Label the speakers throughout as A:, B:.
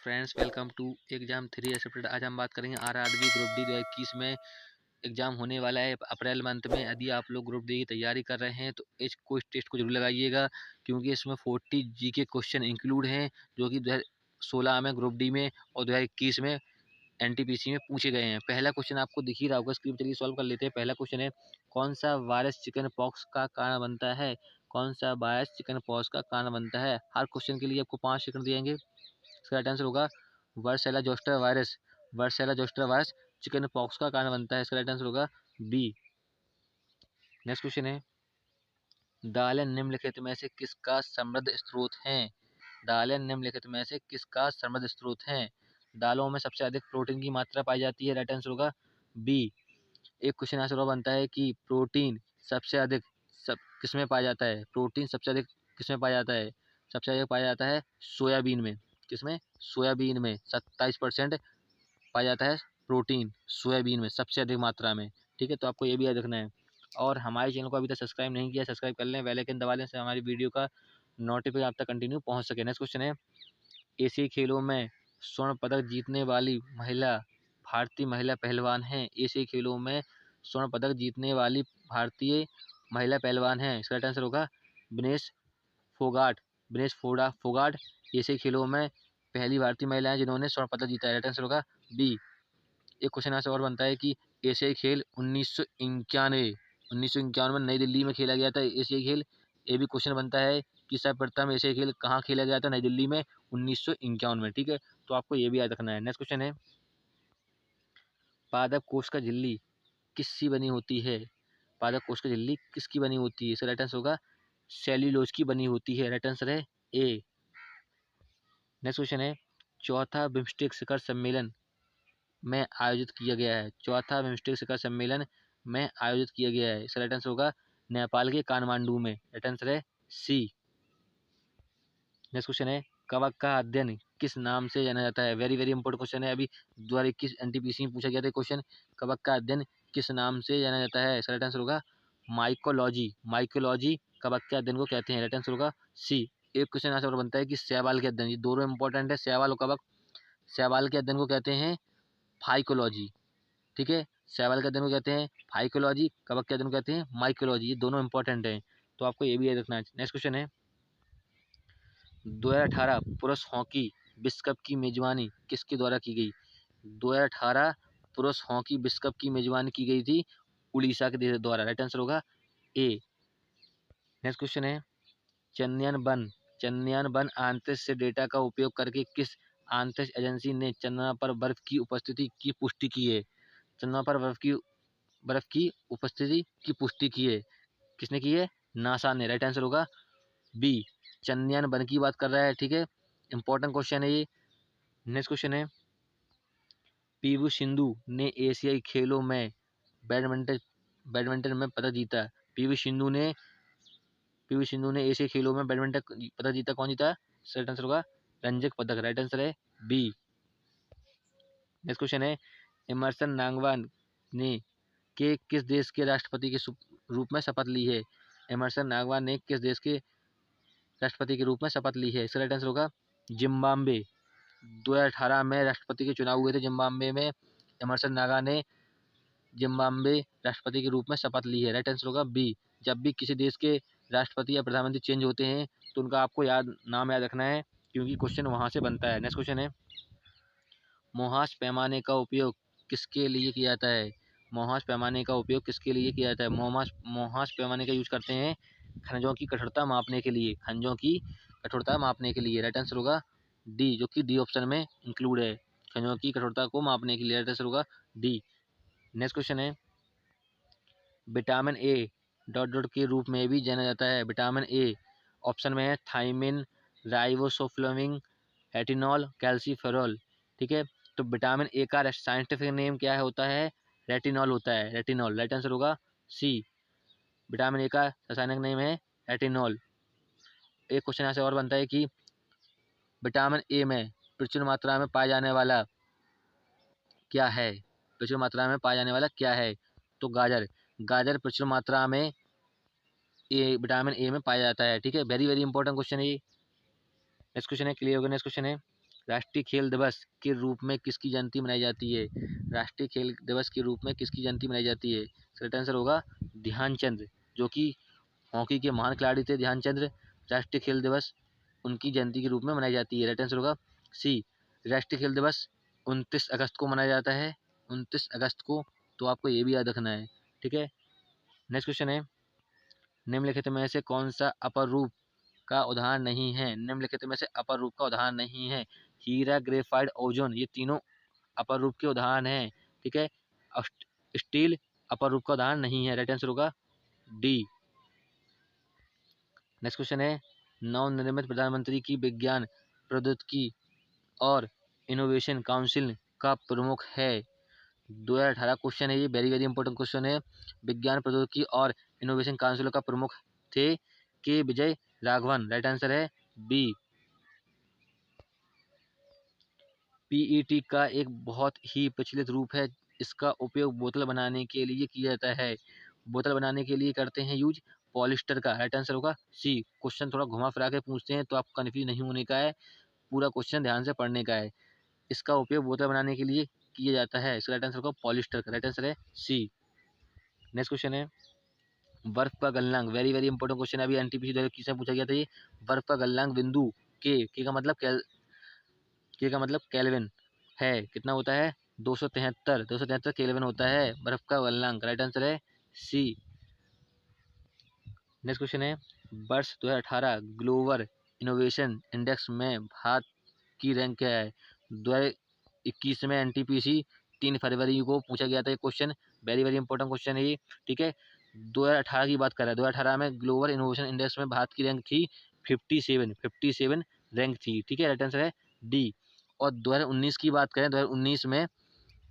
A: Friends, welcome to exam 3 accepted. आज हम बात करेंगे आरआरबी ग्रुप डी 2021 में एग्जाम होने वाला है अप्रैल मंथ में। यदि आप लोग ग्रुप डी की तैयारी कर रहे हैं तो इस कोई टेस्ट को जरूर लगाइएगा, क्योंकि इसमें 40 जी के क्वेश्चन इंक्लूड हैं जो कि 2016 में ग्रुप डी में और 2021 में एनटीपीसी में पूछे गए हैं। पहला क्वेश्चन आपको दिख ही रहा होगा स्क्रीन, चलिए सॉल्व कर लेते हैं। पहला क्वेश्चन है, कौन सा वायरस चिकन पॉक्स का कारण बनता है? कौन सा वायरस चिकन पॉक्स का कारण बनता है? हर क्वेश्चन के लिए आपको 5 सेकंड दिएंगे। इसका राइट आंसर होगा varicella zoster virus. Varicella zoster virus chickenpox का कारण बनता है। इसका राइट आंसर होगा बी। नेक्स्ट क्वेश्चन है, दालें निम्नलिखित में से किसका समृद्ध स्रोत है? दालें निम्नलिखित में से किसका समृद्ध स्रोत है? दालों में सबसे अधिक प्रोटीन की मात्रा पाई जाती है। राइट आंसर होगा बी। एक क्वेश्चन आंसर और बनता है कि प्रोटीन सबसे अधिक किसमें पाया जाता है? प्रोटीन सबसे अधिक किसमें पाया जाता है? सबसे अधिक पाया जाता है सोयाबीन में। किसमें? सोयाबीन में 27% पाया जाता है प्रोटीन, सोयाबीन में सबसे अधिक मात्रा में। ठीक है, तो आपको ये भी याद रखना है। और हमारे चैनल को अभी तक सब्सक्राइब नहीं किया, सब्सक्राइब कर लें, बेल आइकन दबा लें, से हमारी वीडियो का नोटिफिकेशन आप तक कंटिन्यू पहुंच सके। नेक्स्ट क्वेश्चन है, एशियाई खेलों में स्वर्ण पदक जीतने वाली महिला भारतीय महिला पहलवान हैं? एशियाई खेलों में स्वर्ण पदक जीतने वाली भारतीय महिला पहलवान हैं। इसका राइट आंसर होगा विनेश फोगाट। विनेश फोगाट एशियाई खेलों में पहली भारतीय महिला है जिन्होंने स्वर्ण पदक जीता है। राइट आंसर होगा बी। एक क्वेश्चन आंसर और बनता है कि एशियाई खेल 1991 में नई दिल्ली में खेला गया था एशियाई खेल। ये भी क्वेश्चन बनता है कि सर्वप्रथम एशियाई खेल कहाँ खेला गया था? नई दिल्ली में 1951 में। ठीक है, तो आपको ये भी याद रखना है। नेक्स्ट क्वेश्चन है, पादप कोश का झिल्ली किसकी बनी होती है? पादप कोश की झिल्ली किसकी बनी होती है? इसका राइट आंसर होगा सेल्यूलोज की बनी होती है। राइट आंसर है ए। नेक्स्ट क्वेश्चन है, चौथा बिम्स्टेक शिखर सम्मेलन में आयोजित किया गया है। चौथा बिम्स्टेक शिखर सम्मेलन में आयोजित किया गया है। इसका राइट आंसर होगा नेपाल के काठमांडू में। राइट आंसर है सी। नेक्स्ट क्वेश्चन है, कवक का अध्ययन किस नाम से जाना जाता है? वेरी वेरी इंपॉर्टेंट क्वेश्चन है। अभी 2021 एनटीपीसी में पूछा गया था क्वेश्चन, कवक का अध्ययन किस नाम से जाना जाता है? इसका राइट आंसर होगा माइकोलॉजी। माइकोलॉजी कवक के अध्ययन को कहते हैं। राइट आंसर होगा सी। एक क्वेश्चन आंसर और बनता है कि शैवाल के अध्ययन, ये दोनों इंपॉर्टेंट है, शैवाल और कवक। शैवाल के अध्ययन को कहते हैं फाइकोलॉजी। ठीक है, शैवाल के अध्ययन को कहते हैं फाइकोलॉजी, कवक के अध्ययन को कहते हैं माइकोलॉजी। ये दोनों इंपॉर्टेंट हैं, तो आपको ये भी याद रखना है। नेक्स्ट क्वेश्चन है, 2018 पुरुष हॉकी विश्व कप की मेजबानी किसके द्वारा की गई? 2018 पुरुष हॉकी विश्व कप की मेजबानी की गई थी उड़ीसा के द्वारा। राइट आंसर होगा ए। नेक्स्ट क्वेश्चन है, चंद्रयान वन अंतरिक्ष से डेटा का उपयोग करके किस अंतरिक्ष एजेंसी ने चंद्रमा पर बर्फ की उपस्थिति की पुष्टि की है? चंद्रमा पर बर्फ की उपस्थिति की पुष्टि की है। किसने की है? नासा ने। राइट आंसर होगा बी। चंद्रयान वन की बात कर रहा है। ठीक है, इंपॉर्टेंट क्वेश्चन है ये। नेक्स्ट क्वेश्चन है, पीवी सिंधु ने एशियाई खेलों में बैडमिंटन में पदक जीता। पीवी सिंधु ने एशियाई खेलों में बैडमिंटन पदक जीता। कौन जीता? राइट आंसर होगा रंजक पदक। राइट आंसर है बी। नेक्स्ट क्वेश्चन है, एमरसन नांगवा ने किस देश के राष्ट्रपति के रूप में शपथ ली है? एमरसन नांगवा ने किस देश के राष्ट्रपति के रूप में शपथ ली है? इसका राइट आंसर होगा जिम्बाब्वे। 2018 में राष्ट्रपति के चुनाव हुए थे जिम्बाब्वे में। एमरसन नांगवा ने जिम्बाब्वे राष्ट्रपति के रूप में शपथ ली है। राइट आंसर होगा बी। जब भी किसी देश के राष्ट्रपति या प्रधानमंत्री चेंज होते हैं तो उनका आपको नाम याद रखना है, क्योंकि क्वेश्चन वहां से बनता है। नेक्स्ट क्वेश्चन है, मोहास पैमाने का उपयोग किसके लिए किया जाता है? मोहास पैमाने का उपयोग किसके लिए किया जाता है? मोहास पैमाने का यूज करते हैं खनिजों की कठोरता मापने के लिए। खनिजों की कठोरता मापने के लिए। राइट आंसर होगा डी, जो कि डी ऑप्शन में इंक्लूड है। खनिजों की कठोरता को मापने के लिए। राइट आंसर होगा डी। नेक्स्ट क्वेश्चन है, विटामिन ए डॉट डॉट के रूप में भी जाना जाता है। विटामिन ए ऑप्शन में है थायमिन, राइबोसोफ्लाविन, रेटिनॉल, कैल्सीफेरॉल। ठीक है, तो विटामिन ए का साइंटिफिक नेम क्या होता है? रेटिनॉल होता है। रेटिनॉल। राइट आंसर होगा सी। विटामिन ए का रासायनिक नेम है रेटिनॉल। एक क्वेश्चन यहाँ से और बनता है कि विटामिन ए में प्रचुर मात्रा में पाया जाने वाला क्या है? प्रचुर मात्रा में पाया जाने वाला क्या है? तो गाजर प्रचुर मात्रा में विटामिन ए में पाया जाता है। ठीक है, वेरी वेरी इंपॉर्टेंट क्वेश्चन है ये। नेक्स्ट क्वेश्चन है, क्लियर होगा। नेक्स्ट क्वेश्चन है, राष्ट्रीय खेल दिवस के रूप में किसकी जयंती मनाई जाती है? राष्ट्रीय खेल दिवस के रूप में किसकी जयंती मनाई जाती है? सही आंसर होगा ध्यानचंद, जो कि हॉकी के महान खिलाड़ी थे ध्यानचंद्र। राष्ट्रीय खेल दिवस उनकी जयंती के रूप में मनाई जाती है। राइट आंसर होगा सी। राष्ट्रीय खेल दिवस 29 अगस्त को मनाया जाता है, 29 अगस्त को। तो आपको ये भी याद रखना है, ठीक है। नेक्स्ट क्वेश्चन है, निम्नलिखित में से कौन सा अपर रूप का उदाहरण नहीं है? निम्नलिखित में से अपर रूप का उदाहरण नहीं है। हीरा, ग्रेफाइट, ओजोन, ये तीनों अपर रूप के उदाहरण हैं, ठीक है। स्टील अपर रूप का उदाहरण नहीं है। राइट आंसर होगा डी। नेक्स्ट क्वेश्चन है, नवनिर्मित प्रधानमंत्री की विज्ञान प्रौद्योगिकी और इनोवेशन काउंसिल का प्रमुख है? 2018 क्वेश्चन है ये, वेरी वेरी इंपॉर्टेंट क्वेश्चन है। विज्ञान प्रौद्योगिकी और इनोवेशन काउंसिल का प्रमुख थे के विजय राघवन। राइट आंसर है बी। पीईटी का एक बहुत ही प्रचलित रूप है। इसका उपयोग बोतल बनाने के लिए किया जाता है। बोतल बनाने के लिए करते हैं यूज पॉलिस्टर का। राइट आंसर होगा सी। क्वेश्चन थोड़ा घुमा फिरा के पूछते हैं तो आपको कन्फ्यूज नहीं होने का है, पूरा क्वेश्चन ध्यान से पढ़ने का है। इसका उपयोग बोतल बनाने के लिए किया जाता है। इसका राइट आंसर होगा पॉलिस्टर का। राइट आंसर है सी। नेक्स्ट क्वेश्चन है, बर्फ का गलनांक, वेरी वेरी इंपॉर्टेंट क्वेश्चन है। अभी एनटीपीसी 2021 में पूछा गया था ये। बर्फ का गलनांक बिंदु के का मतलब केल्विन है, कितना होता है? 273 केल्विन होता है बर्फ का गलनांक। राइट आंसर है सी। नेक्स्ट क्वेश्चन है, वर्ष 2018 ग्लोबल इनोवेशन इंडेक्स में भारत की रैंक क्या है? 2021 में एनटीपीसी 3 फरवरी को पूछा गया था ये question. Very very important question है ये, ठीक है। 2018 की बात कर रहा है। 2018 में ग्लोबल इनोवेशन इंडेक्स में भारत की रैंक थी 57 रैंक थी, ठीक है। राइट आंसर है डी। और 2019 की बात करें, 2019 में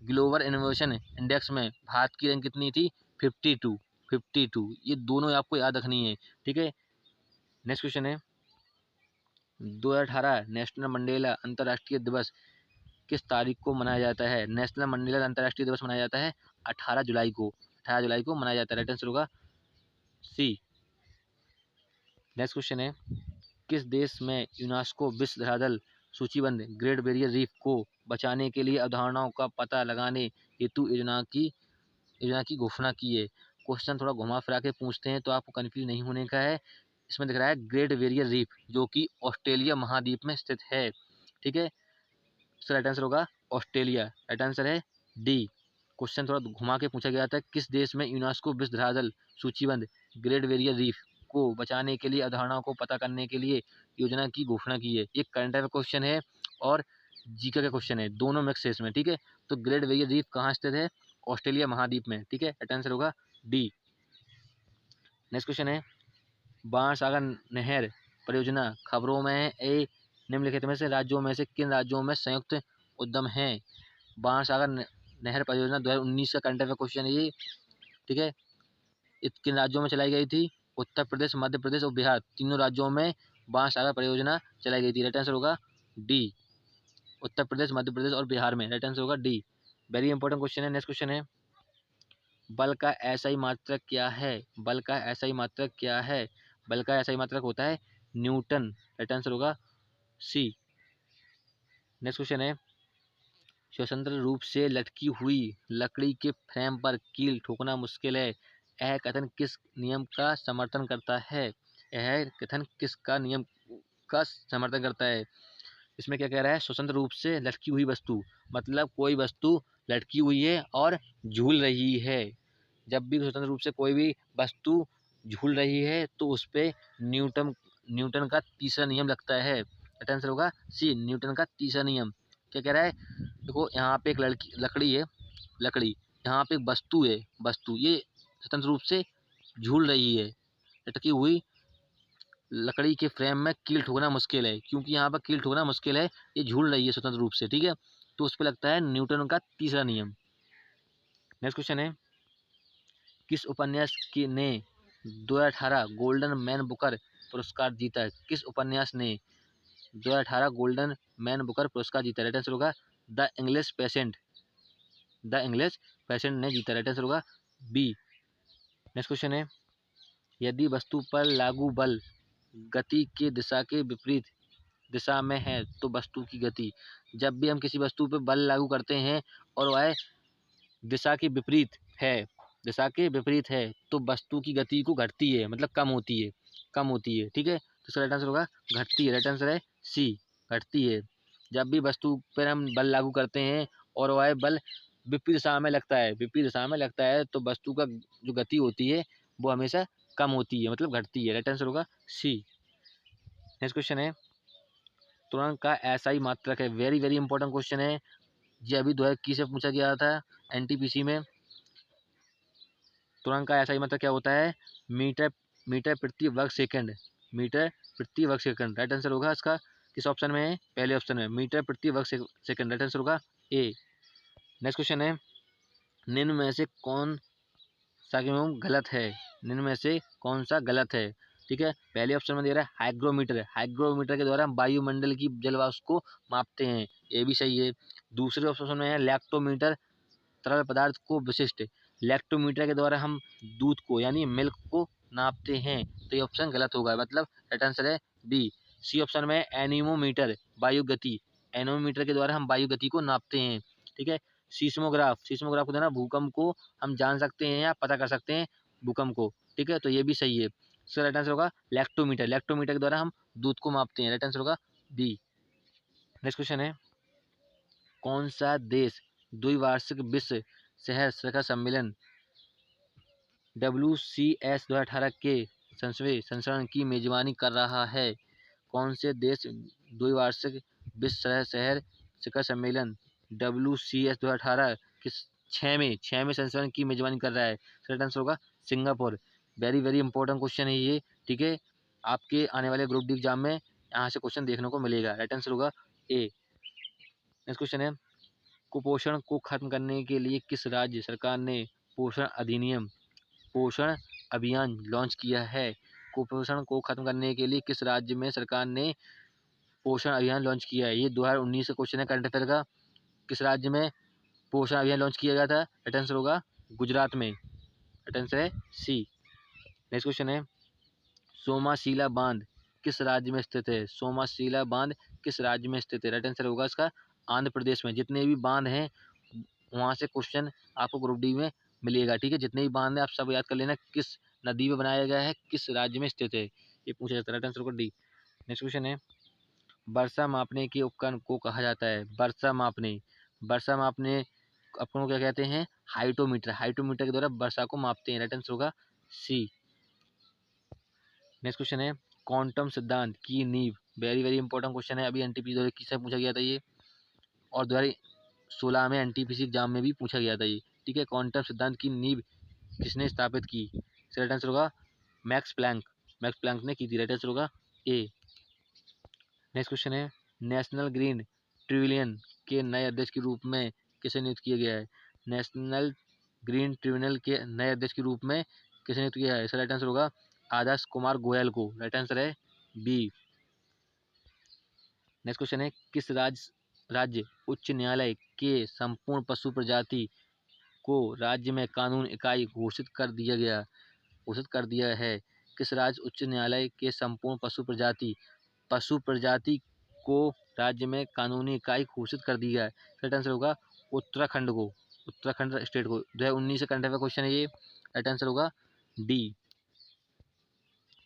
A: ग्लोबल इनोवेशन इंडेक्स में भारत की रैंक कितनी थी? 52। ये दोनों आपको याद रखनी है, ठीक है। नेक्स्ट क्वेश्चन है, 2018 नेशनल मंडेला अंतर्राष्ट्रीय दिवस किस तारीख को मनाया जाता है? नेशनल मंडेला अंतर्राष्ट्रीय दिवस मनाया जाता है 18 जुलाई को। 18 जुलाई को मनाया जाता है। राइट आंसर होगा सी। नेक्स्ट क्वेश्चन है, किस देश में यूनेस्को विश्व धरातल सूचीबद्ध ग्रेट बैरियर रीफ को बचाने के लिए अवधारणाओं का पता लगाने हेतु योजना की घोषणा की है? क्वेश्चन थोड़ा घुमा फिरा के पूछते हैं तो आपको कन्फ्यूज नहीं होने का है। इसमें दिख रहा है ग्रेट बैरियर रीफ, जो कि ऑस्ट्रेलिया महाद्वीप में स्थित है, ठीक है। इसका राइट आंसर होगा ऑस्ट्रेलिया। राइट आंसर है डी। क्वेश्चन थोड़ा घुमा के पूछा गया था, किस देश में यूनेस्को विश्व धरातल सूचीबद्ध ग्रेट बैरियर रीफ को बचाने के लिए अवधारणाओं को पता करने के लिए योजना की घोषणा की है? ये करंट अफेयर क्वेश्चन है और जीके का क्वेश्चन है, दोनों मिक्स है इसमें, ठीक है। तो ग्रेट बैरियर रीफ कहाँ स्थित है? ऑस्ट्रेलिया महाद्वीप में, ठीक है। राइट आंसर होगा डी। नेक्स्ट क्वेश्चन है, बाणसागर नहर परियोजना खबरों में है ए निम्नलिखित में से राज्यों में से किन राज्यों में संयुक्त उद्यम है? बाणसागर नहर परियोजना 2019 का करंट अफेयर क्वेश्चन है ये, ठीक है। किन राज्यों में चलाई गई थी? उत्तर प्रदेश, मध्य प्रदेश और बिहार, तीनों राज्यों में बाणसागर परियोजना चलाई गई थी। राइट आंसर होगा डी। उत्तर प्रदेश, मध्य प्रदेश और बिहार में। राइट आंसर होगा डी। वेरी इंपॉर्टेंट क्वेश्चन है। नेक्स्ट क्वेश्चन है, बल का एसआई मात्रक क्या है? बल का एसआई मात्रक क्या है? बल का एसआई मात्रक होता है न्यूटन। राइट आंसर होगा सी। नेक्स्ट क्वेश्चन है, स्वतंत्र रूप से लटकी हुई लकड़ी के फ्रेम पर कील ठोकना मुश्किल है, यह कथन किस नियम का समर्थन करता है? यह कथन किसका नियम का समर्थन करता है? इसमें क्या कह रहा है? स्वतंत्र रूप से लटकी हुई वस्तु, मतलब कोई वस्तु लटकी हुई है और झूल रही है। जब भी स्वतंत्र रूप से कोई भी वस्तु झूल रही है तो उस पर न्यूटन का तीसरा नियम लगता है। राइट आंसर होगा सी, न्यूटन का तीसरा नियम। क्या कह रहा है? देखो यहाँ पे एक लकड़ी है, लकड़ी, यहाँ पे एक वस्तु है, वस्तु, ये स्वतंत्र रूप से झूल रही है। लटकी हुई लकड़ी के फ्रेम में कील ठोकना मुश्किल है, क्योंकि यहाँ पर कील ठोकना मुश्किल है, ये झूल रही है स्वतंत्र रूप से, ठीक है। तो उस पर लगता है न्यूटन का तीसरा नियम। नेक्स्ट क्वेश्चन है, किस उपन्यास की ने 2018 गोल्डन मैन बुकर पुरस्कार जीता? किस उपन्यास ने 2018 गोल्डन मैन बुकर पुरस्कार जीता? राइट आंसर होगा the English patient. The English patient ने जीता। राइट आंसर होगा बी। नेक्स्ट क्वेश्चन है, यदि वस्तु पर लागू बल गति की दिशा के विपरीत दिशा में है तो वस्तु की गति। जब भी हम किसी वस्तु पे बल लागू करते हैं और वह दिशा के विपरीत है, दिशा के विपरीत है तो वस्तु की गति को घटती है, मतलब कम होती है, कम होती है। ठीक है, तो इसका राइट आंसर होगा घटती है। राइट आंसर है सी, घटती है। जब भी वस्तु पर हम बल लागू करते हैं और वह बल विपरीत दिशा में लगता है, विपरीत दिशा में लगता है तो वस्तु का जो गति होती है वो हमेशा कम होती है, मतलब घटती है। राइट आंसर होगा सी। नेक्स्ट क्वेश्चन है तुरंत का ऐसा ही मात्रक है। वेरी वेरी इंपॉर्टेंट क्वेश्चन है। ये अभी 2021 से पूछा गया था एनटीपीसी में। तुरंत का ऐसा ही मात्रक क्या होता है? मीटर, मीटर प्रति वर्ग सेकंड, मीटर प्रति वर्ग सेकंड। राइट आंसर होगा इसका किस ऑप्शन में है? पहले ऑप्शन में, मीटर प्रति वर्ग सेकंड। राइट आंसर होगा ए। नेक्स्ट क्वेश्चन है निम्न में से कौन सा क्यों गलत है? निम्न में से कौन सा गलत है? ठीक है, पहले ऑप्शन में दे रहा है हाइग्रोमीटर। हाइग्रोमीटर के द्वारा हम वायुमंडल की जलवाष्प को मापते हैं, ये भी सही है। दूसरे ऑप्शन में है लैक्टोमीटर, तरल पदार्थ को विशिष्ट। लैक्टोमीटर के द्वारा हम दूध को यानी मिल्क को नापते हैं, तो ये ऑप्शन गलत होगा, मतलब राइट आंसर है बी। सी ऑप्शन में एनीमोमीटर, वायु गति। एनीमोमीटर के द्वारा हम वायु गति को नापते हैं। ठीक है, सीस्मोग्राफ, सीस्मोग्राफ को देना भूकंप को हम जान सकते हैं या पता कर सकते हैं भूकंप को। ठीक है, तो ये भी सही है। सो राइट आंसर होगा लैक्टोमीटर। लैक्टोमीटर के द्वारा हम दूध को मापते हैं। राइट आंसर होगा बी। नेक्स्ट क्वेश्चन है कौन सा देश द्विवार्षिक विश्व शहर शिखर सम्मेलन WCS 2018 के 10वें संस्करण की मेजबानी कर रहा है? कौन से देश द्विवार्षिक विश्व शहर शिखर सम्मेलन WCS 2018 के 6वें संस्करण की मेजबानी कर रहा है? राइट आंसर होगा Singapore. Very very important question है ये। ठीक है, आपके आने वाले ग्रुप डी एग्जाम में यहाँ से क्वेश्चन देखने को मिलेगा। राइट आंसर होगा ए। नेक्स्ट क्वेश्चन है कुपोषण को खत्म करने के लिए किस राज्य सरकार ने पोषण अधिनियम, पोषण अभियान लॉन्च किया है? कुपोषण को खत्म करने के लिए किस राज्य में सरकार ने पोषण अभियान लॉन्च किया है? ये 2019 का क्वेश्चन है करंट अफेयर का। किस राज्य में पोषण अभियान लॉन्च किया गया था? राइट आंसर होगा गुजरात में। राइट आंसर है सी। नेक्स्ट क्वेश्चन है सोमाशिला बांध किस राज्य में स्थित है? सोमाशिला बांध किस राज्य में स्थित है? राइट आंसर होगा इसका आंध्र प्रदेश में। जितने भी बांध हैं वहाँ से क्वेश्चन आपको ग्रुप डी में मिलेगा। ठीक है, जितने भी बांध हैं आप सब याद कर लेना किस नदी में बनाया गया है, किस राज्य में स्थित है, ये पूछा जाता है। राइट आंसर होगा डी। नेक्स्ट क्वेश्चन है वर्षा मापने के उपकरण को कहा जाता है? वर्षा मापने, वर्षा मापने उपकरण को क्या कहते हैं? हाइटोमीटर। हाइटोमीटर के द्वारा वर्षा को मापते हैं। राइट आंसर होगा सी। नेक्स्ट क्वेश्चन है क्वांटम सिद्धांत की नींव। वेरी वेरी इंपॉर्टेंट क्वेश्चन है, अभी एनटीपीसी 2021 से पूछा गया था ये, और 2016 में एनटीपीसी एग्जाम में भी पूछा गया था ये। ठीक है, क्वांटम सिद्धांत की नींव किसने स्थापित की? राइट आंसर होगा मैक्स प्लैंक। मैक्स प्लैंक ने की थी। राइट आंसर होगा ए। नेक्स्ट क्वेश्चन है नेशनल ग्रीन ट्रिब्यूनल के नए अध्यक्ष के रूप में किसे नियुक्त किया गया है? नेशनल ग्रीन ट्रिब्यूनल के नए अध्यक्ष के रूप में किसे नियुक्त किया है? इसका राइट आंसर होगा आदर्श कुमार गोयल को। राइट आंसर है बी। नेक्स्ट क्वेश्चन है किस राज्य उच्च न्यायालय के संपूर्ण पशु प्रजाति को राज्य में कानून इकाई घोषित कर दिया है? किस राज्य उच्च न्यायालय के संपूर्ण पशु प्रजाति को राज्य में कानूनी इकाई घोषित कर दिया है? राइट आंसर होगा उत्तराखंड को, उत्तराखंड स्टेट को। 2019 से करंट अफेयर क्वेश्चन है ये। राइट आंसर होगा डी।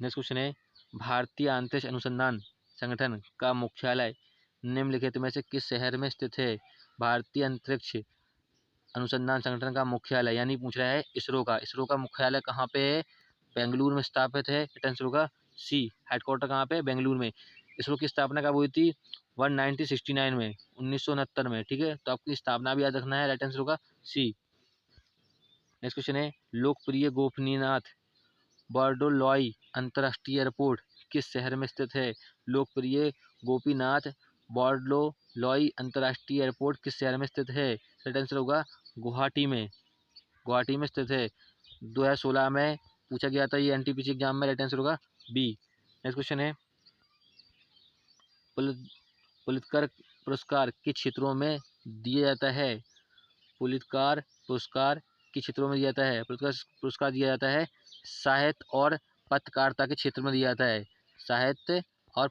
A: नेक्स्ट क्वेश्चन है भारतीय अंतरिक्ष अनुसंधान संगठन का मुख्यालय निम्नलिखित में से किस शहर में स्थित है? भारतीय अंतरिक्ष अनुसंधान संगठन का मुख्यालय यानी पूछ रहा है इसरो का। इसरो का मुख्यालय कहाँ पे है? बेंगलुरु में स्थापित है। राइट आंसर होगा सी। हेडक्वार्टर कहाँ पे? बेंगलुरु में। इसरो की स्थापना कब हुई थी? 1969 में, 1969 में। ठीक है, तो आपकी स्थापना भी याद रखना है। राइट आंसर होगा सी। नेक्स्ट क्वेश्चन है लोकप्रिय गोपनीनाथ बर्डोलॉय अंतर्राष्ट्रीय एयरपोर्ट किस शहर में स्थित है? लोकप्रिय गोपीनाथ बर्डोलॉय अंतर्राष्ट्रीय एयरपोर्ट किस शहर में स्थित है? राइट आंसर होगा गुवाहाटी में। गुवाहाटी में स्थित है। 2016 में पूछा गया था ये एनटीपीसी एग्जाम में। राइट आंसर होगा बी। नेक्स्ट क्वेश्चन है पुलित्कर पुरस्कार किस क्षेत्रों में दिया जाता है? पुलित्कर पुरस्कार किस क्षेत्रों में दिया जाता है? पुलित्कर पुरस्कार दिया जाता है साहित्य और पत्रकारिता के क्षेत्र में दिया जाता है। साहित्य और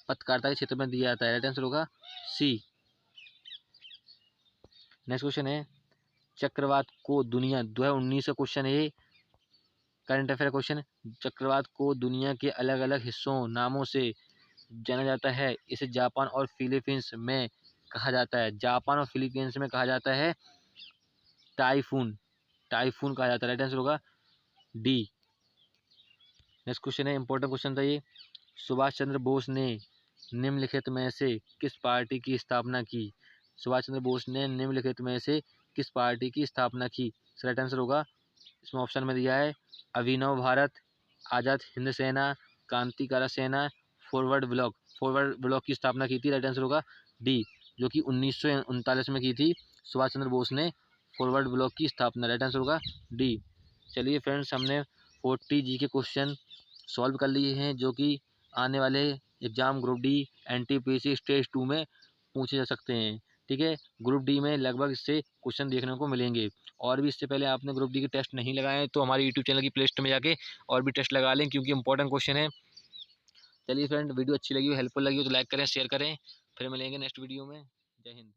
A: पत्रकारिता के क्षेत्र में दिया जाता है। राइट आंसर होगा सी। नेक्स्ट क्वेश्चन है चक्रवात को दुनिया 2019 का क्वेश्चन है, करंट अफेयर क्वेश्चन। चक्रवात को दुनिया के अलग अलग हिस्सों नामों से जाना जाता है। इसे जापान और फिलीपींस में कहा जाता है। जापान और फिलीपींस में कहा जाता है टाइफून। टाइफून कहा जाता है। राइट आंसर होगा डी। नेक्स्ट क्वेश्चन है, इंपॉर्टेंट क्वेश्चन था ये। सुभाष चंद्र बोस ने निम्नलिखित में से किस पार्टी की स्थापना की? सुभाष चंद्र बोस ने निम्नलिखित में से किस पार्टी की स्थापना की? राइट आंसर होगा, इसमें ऑप्शन में दिया है अभिनव भारत, आज़ाद हिंद सेना, क्रांतिकारी सेना, फॉरवर्ड ब्लॉक। फॉरवर्ड ब्लॉक की स्थापना की थी। राइट आंसर होगा डी, जो कि 1939 में की थी सुभाष चंद्र बोस ने फॉरवर्ड ब्लॉक की स्थापना। राइट आंसर होगा डी। चलिए फ्रेंड्स, हमने 40 जी के क्वेश्चन सॉल्व कर लिए हैं, जो कि आने वाले exam group D NTPC stage 2 में पूछे जा सकते हैं। ठीक है, ग्रुप डी में लगभग इससे क्वेश्चन देखने को मिलेंगे। और भी इससे पहले आपने ग्रुप डी के टेस्ट नहीं लगाए हैं तो हमारे यूट्यूब चैनल की प्ले स्टोर में जाके और भी टेस्ट लगा लें, क्योंकि इंपॉर्टेंट क्वेश्चन है। चलिए फ्रेंड, वीडियो अच्छी लगी हो, हेल्पफुल लगी हो तो लाइक करें, शेयर करें। फिर मिलेंगे नेक्स्ट वीडियो में। जय हिंद।